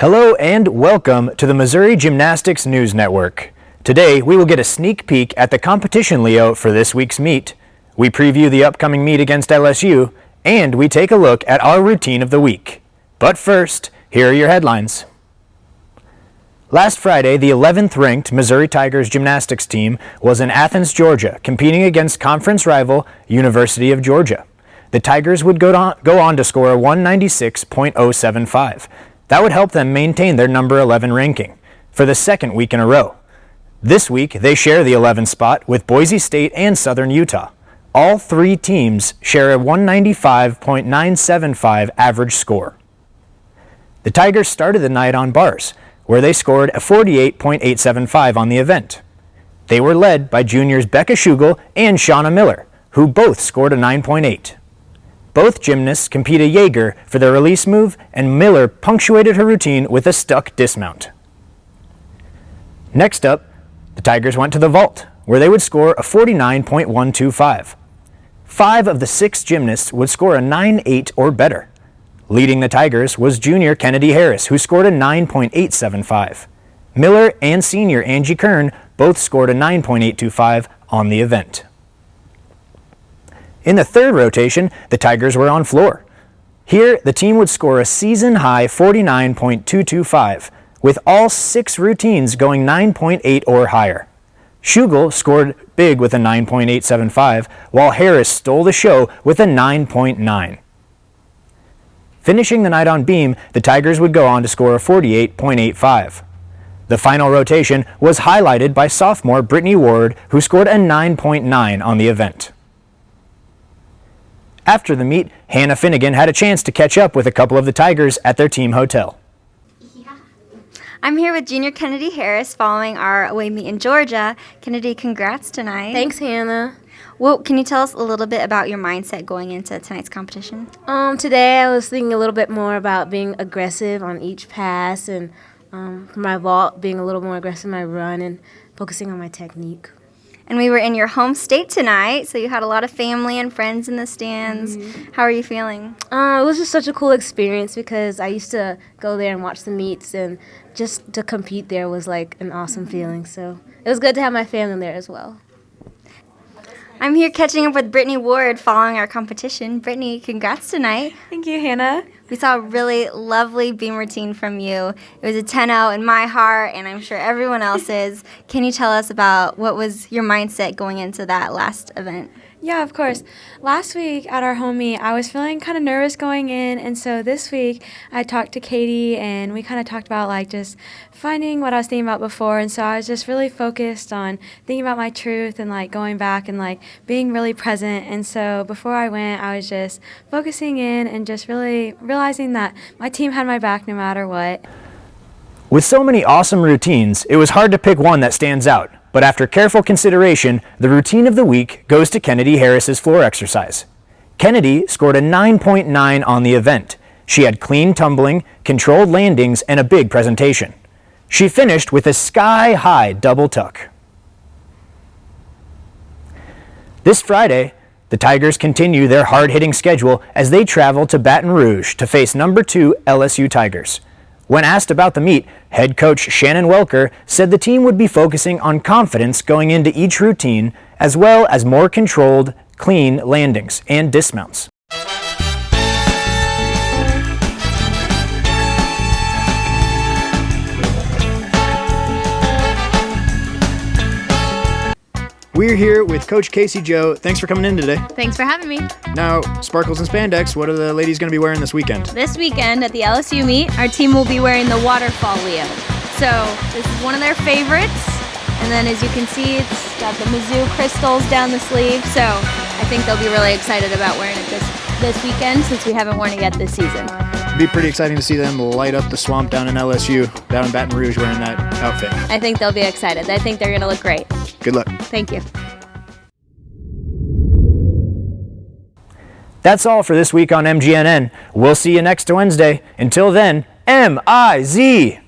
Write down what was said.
Hello and welcome to the Missouri Gymnastics News Network. Today we will get a sneak peek at the competition Leo for this week's meet. We preview the upcoming meet against LSU, and we take a look at our routine of the week. But first, here are your headlines. Last Friday, the 11th ranked Missouri Tigers gymnastics team was in Athens, Georgia, competing against conference rival University of Georgia. The Tigers would go on to score a 196.075. That would help them maintain their number 11 ranking for the second week in a row. This week, they share the 11th spot with Boise State and Southern Utah. All three teams share a 195.975 average score. The Tigers started the night on bars, where they scored a 48.875 on the event. They were led by juniors Becca Schugel and Shauna Miller, who both scored a 9.8. Both gymnasts compete a Jaeger for their release move, and Miller punctuated her routine with a stuck dismount. Next up, the Tigers went to the vault, where they would score a 49.125. 5 of the 6 gymnasts would score a 9.8 or better. Leading the Tigers was junior Kennedy Harris, who scored a 9.875. Miller and senior Angie Kern both scored a 9.825 on the event. In the third rotation, the Tigers were on floor. Here, the team would score a season-high 49.225, with all 6 routines going 9.8 or higher. Schugel scored big with a 9.875, while Harris stole the show with a 9.9. Finishing the night on beam, the Tigers would go on to score a 48.85. The final rotation was highlighted by sophomore Brittany Ward, who scored a 9.9 on the event. After the meet, Hannah Finnegan had a chance to catch up with a couple of the Tigers at their team hotel. I'm here with junior Kennedy Harris following our away meet in Georgia. Kennedy, congrats tonight. Thanks, Hannah. Well, can you tell us a little bit about your mindset going into tonight's competition? Today I was thinking a little bit more about being aggressive on each pass, and for my vault, being a little more aggressive in my run and focusing on my technique. And we were in your home state tonight, so you had a lot of family and friends in the stands. Mm-hmm. How are you feeling? It was just such a cool experience because I used to go there and watch the meets, and just to compete there was like an awesome feeling. So it was good to have my family there as well. I'm here catching up with Brittany Ward following our competition. Brittany, congrats tonight. Thank you, Hannah. We saw a really lovely beam routine from you. It was a 10-0 in my heart, and I'm sure everyone else's. Can you tell us about what was your mindset going into that last event? Yeah, of course. Last week at our home meet, I was feeling kind of nervous going in, and so this week I talked to Katie, and we kind of talked about like just finding what I was thinking about before, and so I was just really focused on thinking about my truth and like going back and like being really present. And so before I went, I was just focusing in and just really realizing that my team had my back no matter what. With so many awesome routines, it was hard to pick one that stands out. But after careful consideration, the routine of the week goes to Kennedy Harris's floor exercise. Kennedy scored a 9.9 on the event. She had clean tumbling, controlled landings, and a big presentation. She finished with a sky-high double tuck. This Friday, the Tigers continue their hard-hitting schedule as they travel to Baton Rouge to face number 2 LSU Tigers. When asked about the meet, head coach Shannon Welker said the team would be focusing on confidence going into each routine, as well as more controlled, clean landings and dismounts. We're here with Coach Casey Joe. Thanks for coming in today. Thanks for having me. Now, sparkles and spandex, what are the ladies going to be wearing this weekend? This weekend at the LSU meet, our team will be wearing the Waterfall Leo. So this is one of their favorites. And then as you can see, it's got the Mizzou crystals down the sleeve. So I think they'll be really excited about wearing it this weekend since we haven't worn it yet this season. It'd be pretty exciting to see them light up the swamp down in LSU, down in Baton Rouge wearing that outfit. I think they'll be excited. I think they're going to look great. Good luck. Thank you. That's all for this week on MGNN. We'll see you next Wednesday. Until then, M-I-Z!